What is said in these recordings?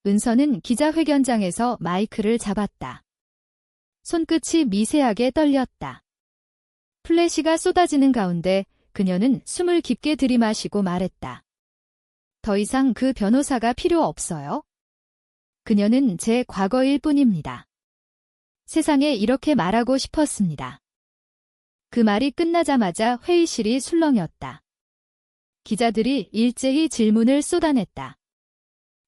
은서는 기자회견장에서 마이크를 잡았다. 손끝이 미세하게 떨렸다. 플래시가 쏟아지는 가운데 그녀는 숨을 깊게 들이마시고 말했다. 더 이상 그 변호사가 필요 없어요. 그녀는 제 과거일 뿐입니다. 세상에 이렇게 말하고 싶었습니다. 그 말이 끝나자마자 회의실이 술렁였다. 기자들이 일제히 질문을 쏟아냈다.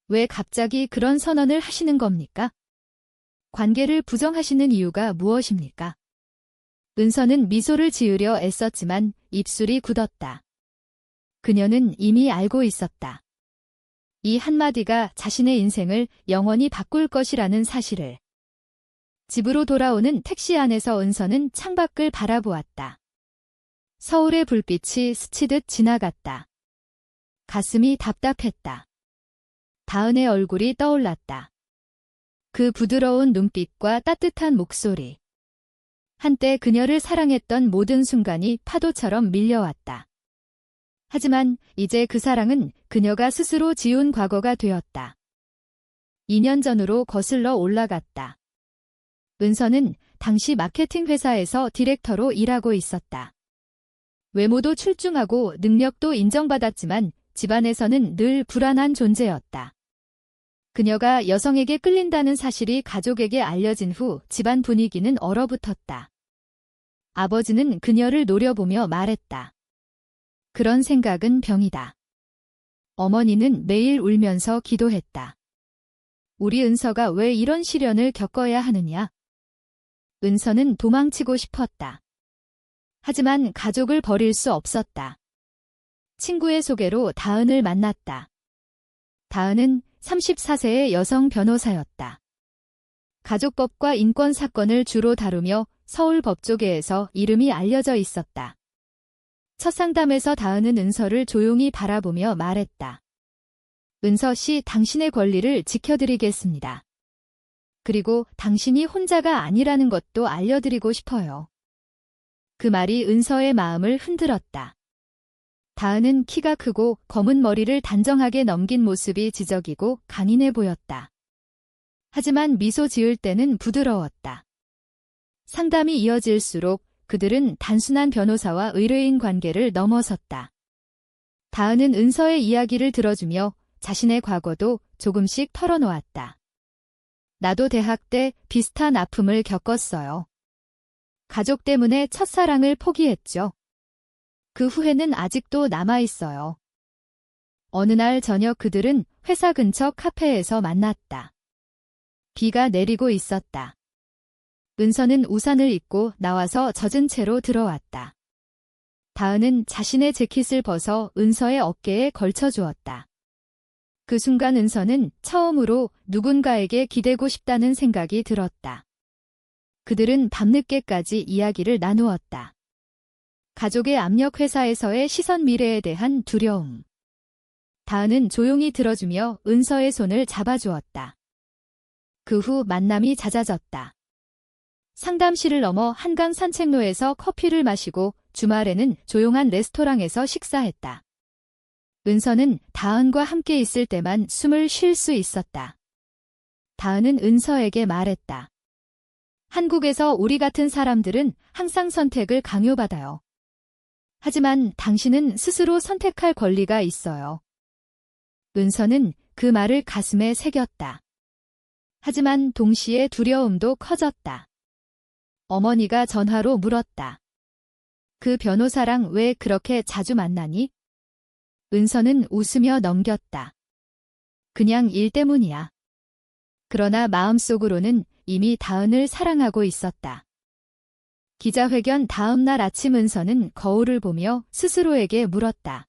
왜 갑자기 그런 선언을 하시는 겁니까? 관계를 부정하시는 이유가 무엇입니까? 은서는 미소를 지으려 애썼지만 입술이 굳었다. 그녀는 이미 알고 있었다. 이 한마디가 자신의 인생을 영원히 바꿀 것이라는 사실을. 집으로 돌아오는 택시 안에서 은서는 창밖을 바라보았다. 서울의 불빛이 스치듯 지나갔다. 가슴이 답답했다. 다은의 얼굴이 떠올랐다. 그 부드러운 눈빛과 따뜻한 목소리. 한때 그녀를 사랑했던 모든 순간이 파도처럼 밀려왔다. 하지만 이제 그 사랑은 그녀가 스스로 지운 과거가 되었다. 2년 전으로 거슬러 올라갔다. 은서는 당시 마케팅 회사에서 디렉터로 일하고 있었다. 외모도 출중하고 능력도 인정받았지만 집안에서는 늘 불안한 존재였다. 그녀가 여성에게 끌린다는 사실이 가족에게 알려진 후 집안 분위기는 얼어붙었다. 아버지는 그녀를 노려보며 말했다. 그런 생각은 병이다. 어머니는 매일 울면서 기도했다. 우리 은서가 왜 이런 시련을 겪어야 하느냐? 은서는 도망치고 싶었다. 하지만 가족을 버릴 수 없었다. 친구의 소개로 다은을 만났다. 다은은 34세의 여성 변호사였다. 가족법과 인권 사건을 주로 다루며 서울 법조계에서 이름이 알려져 있었다. 첫 상담에서 다은은 은서를 조용히 바라보며 말했다. 은서 씨, 당신의 권리를 지켜드리겠습니다. 그리고 당신이 혼자가 아니라는 것도 알려드리고 싶어요. 그 말이 은서의 마음을 흔들었다. 다은은 키가 크고 검은 머리를 단정하게 넘긴 모습이 지적이고 강인해 보였다. 하지만 미소 지을 때는 부드러웠다. 상담이 이어질수록 그들은 단순한 변호사와 의뢰인 관계를 넘어섰다. 다은은 은서의 이야기를 들어주며 자신의 과거도 조금씩 털어놓았다. 나도 대학 때 비슷한 아픔을 겪었어요. 가족 때문에 첫사랑을 포기했죠. 그 후회는 아직도 남아있어요. 어느 날 저녁 그들은 회사 근처 카페에서 만났다. 비가 내리고 있었다. 은서는 우산을 입고 나와서 젖은 채로 들어왔다. 다은은 자신의 재킷을 벗어 은서의 어깨에 걸쳐주었다. 그 순간 은서는 처음으로 누군가에게 기대고 싶다는 생각이 들었다. 그들은 밤늦게까지 이야기를 나누었다. 가족의 압력, 회사에서의 시선, 미래에 대한 두려움. 다은은 조용히 들어주며 은서의 손을 잡아주었다. 그 후 만남이 잦아졌다. 상담실을 넘어 한강 산책로에서 커피를 마시고 주말에는 조용한 레스토랑에서 식사했다. 은서는 다은과 함께 있을 때만 숨을 쉴 수 있었다. 다은은 은서에게 말했다. 한국에서 우리 같은 사람들은 항상 선택을 강요받아요. 하지만 당신은 스스로 선택할 권리가 있어요. 은서는 그 말을 가슴에 새겼다. 하지만 동시에 두려움도 커졌다. 어머니가 전화로 물었다. 그 변호사랑 왜 그렇게 자주 만나니? 은서는 웃으며 넘겼다. 그냥 일 때문이야. 그러나 마음속으로는 이미 다은을 사랑하고 있었다. 기자회견 다음 날 아침 은서는 거울을 보며 스스로에게 물었다.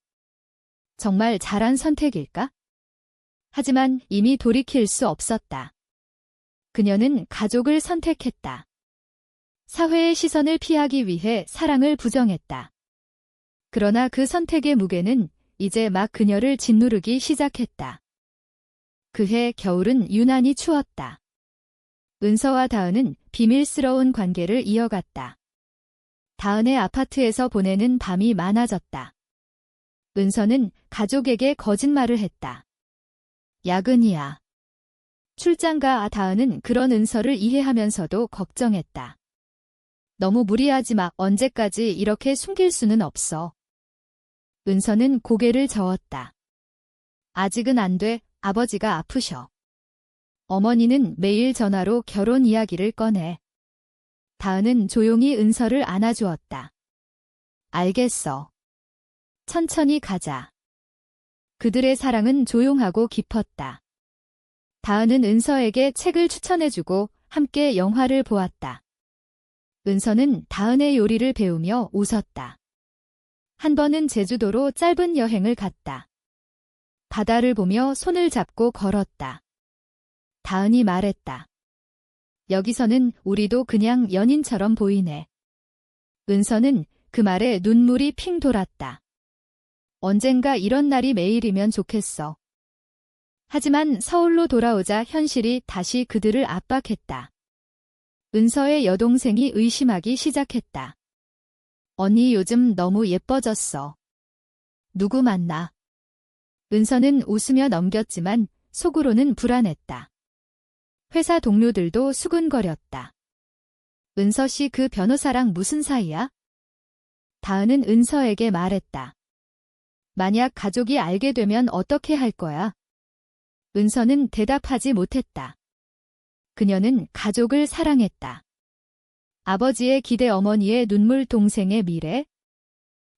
정말 잘한 선택일까? 하지만 이미 돌이킬 수 없었다. 그녀는 가족을 선택했다. 사회의 시선을 피하기 위해 사랑을 부정했다. 그러나 그 선택의 무게는 이제 막 그녀를 짓누르기 시작했다. 그해 겨울은 유난히 추웠다. 은서와 다은은 비밀스러운 관계를 이어갔다. 다은의 아파트에서 보내는 밤이 많아졌다. 은서는 가족에게 거짓말을 했다. 야근이야. 출장가 다은은 그런 은서를 이해하면서도 걱정했다. 너무 무리하지 마. 언제까지 이렇게 숨길 수는 없어. 은서는 고개를 저었다. 아직은 안 돼. 아버지가 아프셔. 어머니는 매일 전화로 결혼 이야기를 꺼내. 다은은 조용히 은서를 안아주었다. 알겠어. 천천히 가자. 그들의 사랑은 조용하고 깊었다. 다은은 은서에게 책을 추천해주고 함께 영화를 보았다. 은서는 다은의 요리를 배우며 웃었다. 한 번은 제주도로 짧은 여행을 갔다. 바다를 보며 손을 잡고 걸었다. 다은이 말했다. 여기서는 우리도 그냥 연인처럼 보이네. 은서는 그 말에 눈물이 핑 돌았다. 언젠가 이런 날이 매일이면 좋겠어. 하지만 서울로 돌아오자 현실이 다시 그들을 압박했다. 은서의 여동생이 의심하기 시작했다. 언니 요즘 너무 예뻐졌어. 누구 만나? 은서는 웃으며 넘겼지만 속으로는 불안했다. 회사 동료들도 수군거렸다. 은서 씨 그 변호사랑 무슨 사이야? 다은은 은서에게 말했다. 만약 가족이 알게 되면 어떻게 할 거야? 은서는 대답하지 못했다. 그녀는 가족을 사랑했다. 아버지의 기대, 어머니의 눈물, 동생의 미래.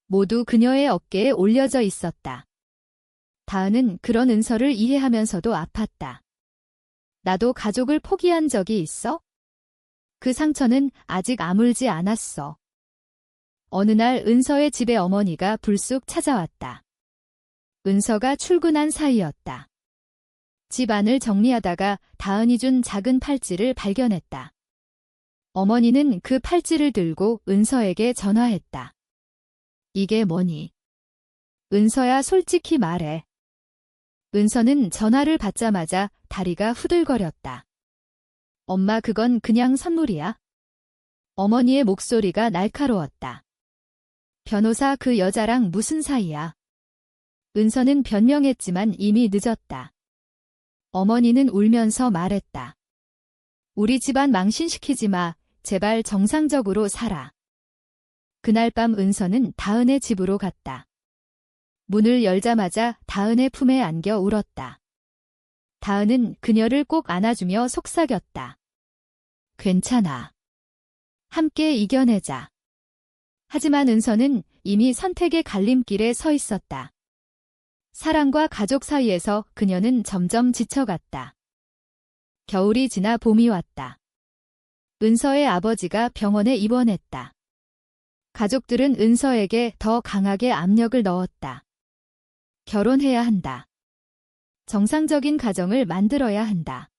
모두 그녀의 어깨에 올려져 있었다. 다은은 그런 은서를 이해하면서도 아팠다. 나도 가족을 포기한 적이 있어? 그 상처는 아직 아물지 않았어. 어느 날 은서의 집에 어머니가 불쑥 찾아왔다. 은서가 출근한 사이였다. 집 안을 정리하다가 다은이 준 작은 팔찌를 발견했다. 어머니는 그 팔찌를 들고 은서에게 전화했다. 이게 뭐니? 은서야, 솔직히 말해. 은서는 전화를 받자마자 다리가 후들거렸다. 엄마, 그건 그냥 선물이야. 어머니의 목소리가 날카로웠다. 변호사, 그 여자랑 무슨 사이야? 은서는 변명했지만 이미 늦었다. 어머니는 울면서 말했다. 우리 집안 망신시키지 마. 제발 정상적으로 살아. 그날 밤 은서는 다은의 집으로 갔다. 문을 열자마자 다은의 품에 안겨 울었다. 다은은 그녀를 꼭 안아주며 속삭였다. 괜찮아. 함께 이겨내자. 하지만 은서는 이미 선택의 갈림길에 서 있었다. 사랑과 가족 사이에서 그녀는 점점 지쳐갔다. 겨울이 지나 봄이 왔다. 은서의 아버지가 병원에 입원했다. 가족들은 은서에게 더 강하게 압력을 넣었다. 결혼해야 한다. 정상적인 가정을 만들어야 한다.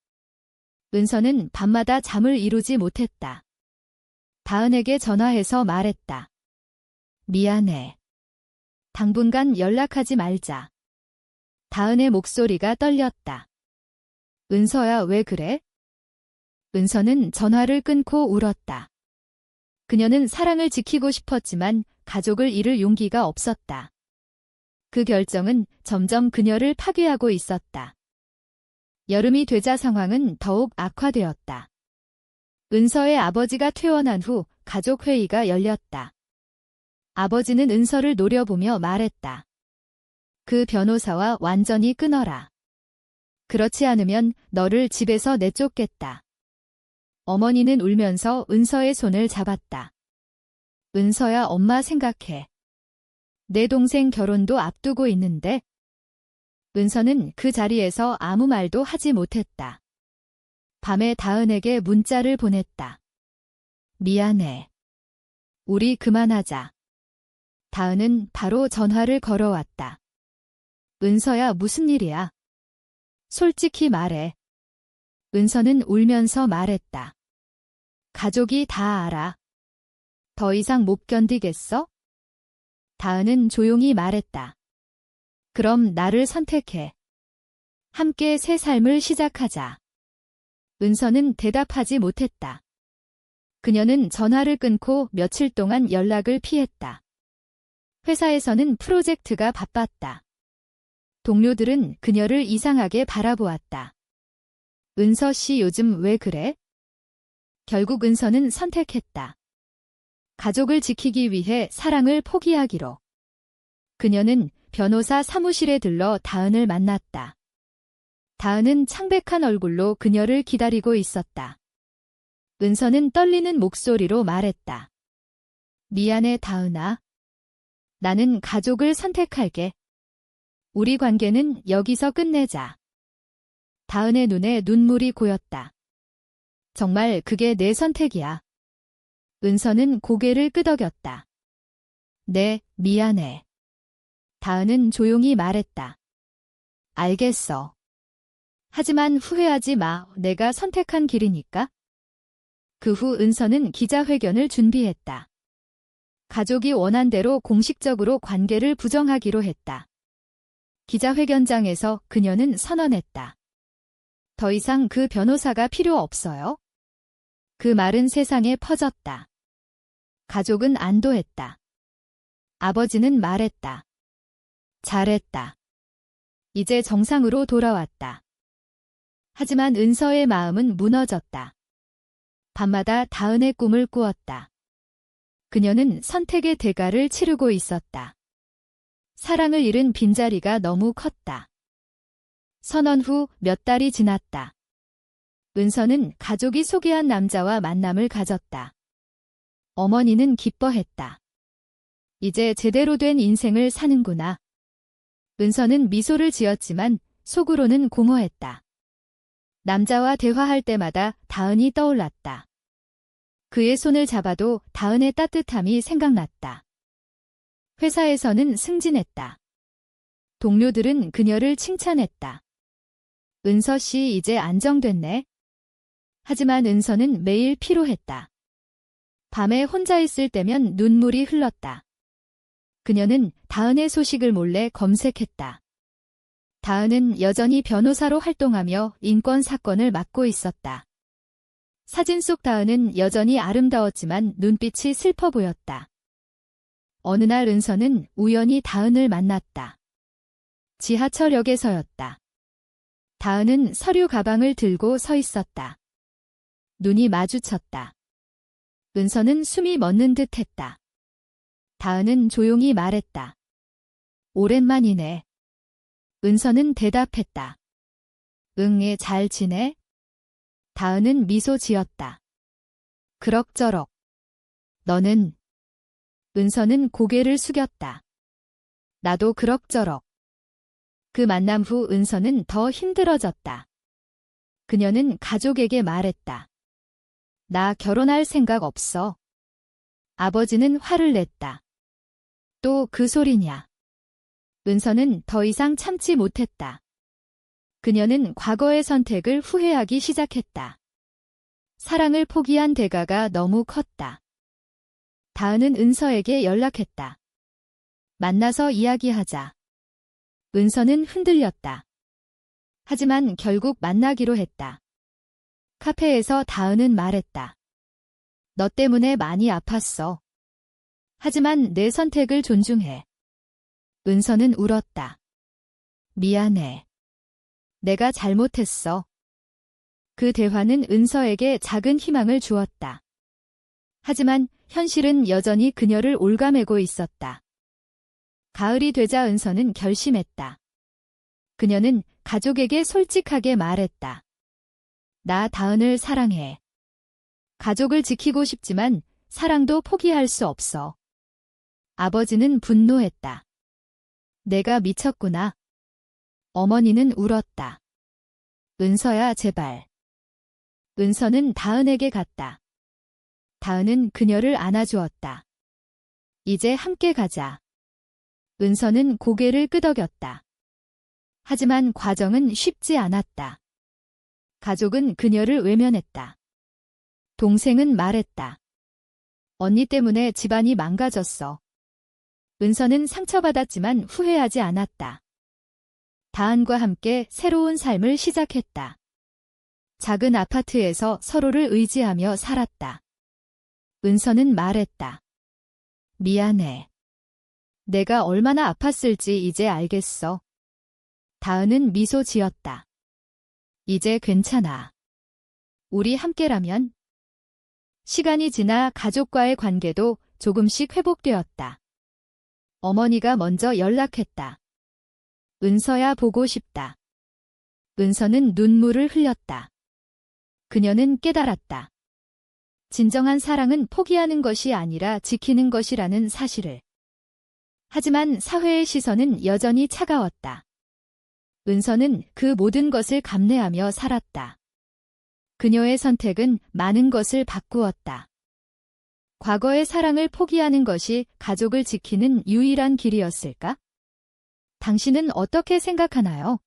은서는 밤마다 잠을 이루지 못했다. 다은에게 전화해서 말했다. 미안해. 당분간 연락하지 말자. 다은의 목소리가 떨렸다. 은서야, 왜 그래? 은서는 전화를 끊고 울었다. 그녀는 사랑을 지키고 싶었지만 가족을 잃을 용기가 없었다. 그 결정은 점점 그녀를 파괴하고 있었다. 여름이 되자 상황은 더욱 악화되었다. 은서의 아버지가 퇴원한 후 가족회의가 열렸다. 아버지는 은서를 노려보며 말했다. 그 변호사와 완전히 끊어라. 그렇지 않으면 너를 집에서 내쫓겠다. 어머니는 울면서 은서의 손을 잡았다. 은서야, 엄마 생각해. 내 동생 결혼도 앞두고 있는데. 은서는 그 자리에서 아무 말도 하지 못했다. 밤에 다은에게 문자를 보냈다. 미안해. 우리 그만하자. 다은은 바로 전화를 걸어왔다. 은서야, 무슨 일이야? 솔직히 말해. 은서는 울면서 말했다. 가족이 다 알아. 더 이상 못 견디겠어? 다은은 조용히 말했다. 그럼 나를 선택해. 함께 새 삶을 시작하자. 은서는 대답하지 못했다. 그녀는 전화를 끊고 며칠 동안 연락을 피했다. 회사에서는 프로젝트가 바빴다. 동료들은 그녀를 이상하게 바라보았다. 은서 씨 요즘 왜 그래? 결국 은서는 선택했다. 가족을 지키기 위해 사랑을 포기하기로. 그녀는 변호사 사무실에 들러 다은을 만났다. 다은은 창백한 얼굴로 그녀를 기다리고 있었다. 은서는 떨리는 목소리로 말했다. 미안해, 다은아. 나는 가족을 선택할게. 우리 관계는 여기서 끝내자. 다은의 눈에 눈물이 고였다. 정말 그게 내 선택이야. 은서는 고개를 끄덕였다. 네, 미안해. 다은은 조용히 말했다. 알겠어. 하지만 후회하지 마. 내가 선택한 길이니까. 그 후 은서는 기자회견을 준비했다. 가족이 원한 대로 공식적으로 관계를 부정하기로 했다. 기자회견장에서 그녀는 선언했다. 더 이상 그 변호사가 필요 없어요. 그 말은 세상에 퍼졌다. 가족은 안도했다. 아버지는 말했다. 잘했다. 이제 정상으로 돌아왔다. 하지만 은서의 마음은 무너졌다. 밤마다 다은의 꿈을 꾸었다. 그녀는 선택의 대가를 치르고 있었다. 사랑을 잃은 빈자리가 너무 컸다. 선언 후 몇 달이 지났다. 은서는 가족이 소개한 남자와 만남을 가졌다. 어머니는 기뻐했다. 이제 제대로 된 인생을 사는구나. 은서는 미소를 지었지만 속으로는 공허했다. 남자와 대화할 때마다 다은이 떠올랐다. 그의 손을 잡아도 다은의 따뜻함이 생각났다. 회사에서는 승진했다. 동료들은 그녀를 칭찬했다. 은서 씨 이제 안정됐네. 하지만 은서는 매일 피로했다. 밤에 혼자 있을 때면 눈물이 흘렀다. 그녀는 다은의 소식을 몰래 검색했다. 다은은 여전히 변호사로 활동하며 인권 사건을 맡고 있었다. 사진 속 다은은 여전히 아름다웠지만 눈빛이 슬퍼 보였다. 어느 날 은서는 우연히 다은을 만났다. 지하철역에서였다. 다은은 서류 가방을 들고 서 있었다. 눈이 마주쳤다. 은서는 숨이 멎는 듯 했다. 다은은 조용히 말했다. 오랜만이네. 은서는 대답했다. 응, 잘 지내? 다은은 미소 지었다. 그럭저럭. 너는? 은서는 고개를 숙였다. 나도 그럭저럭. 그 만남 후 은서는 더 힘들어졌다. 그녀는 가족에게 말했다. 나 결혼할 생각 없어. 아버지는 화를 냈다. 또 그 소리냐. 은서는 더 이상 참지 못했다. 그녀는 과거의 선택을 후회하기 시작했다. 사랑을 포기한 대가가 너무 컸다. 다은은 은서에게 연락했다. 만나서 이야기하자. 은서는 흔들렸다. 하지만 결국 만나기로 했다. 카페에서 다은은 말했다. 너 때문에 많이 아팠어. 하지만 내 선택을 존중해. 은서는 울었다. 미안해. 내가 잘못했어. 그 대화는 은서에게 작은 희망을 주었다. 하지만 현실은 여전히 그녀를 올가매고 있었다. 가을이 되자 은서는 결심했다. 그녀는 가족에게 솔직하게 말했다. 나 다은을 사랑해. 가족을 지키고 싶지만 사랑도 포기할 수 없어. 아버지는 분노했다. 내가 미쳤구나. 어머니는 울었다. 은서야, 제발. 은서는 다은에게 갔다. 다은은 그녀를 안아주었다. 이제 함께 가자. 은서는 고개를 끄덕였다. 하지만 과정은 쉽지 않았다. 가족은 그녀를 외면했다. 동생은 말했다. 언니 때문에 집안이 망가졌어. 은서는 상처받았지만 후회하지 않았다. 다은과 함께 새로운 삶을 시작했다. 작은 아파트에서 서로를 의지하며 살았다. 은서는 말했다. 미안해. 내가 얼마나 아팠을지 이제 알겠어. 다은은 미소 지었다. 이제 괜찮아. 우리 함께라면. 시간이 지나 가족과의 관계도 조금씩 회복되었다. 어머니가 먼저 연락했다. 은서야 보고 싶다. 은서는 눈물을 흘렸다. 그녀는 깨달았다. 진정한 사랑은 포기하는 것이 아니라 지키는 것이라는 사실을. 하지만 사회의 시선은 여전히 차가웠다. 은서는 그 모든 것을 감내하며 살았다. 그녀의 선택은 많은 것을 바꾸었다. 과거의 사랑을 포기하는 것이 가족을 지키는 유일한 길이었을까? 당신은 어떻게 생각하나요?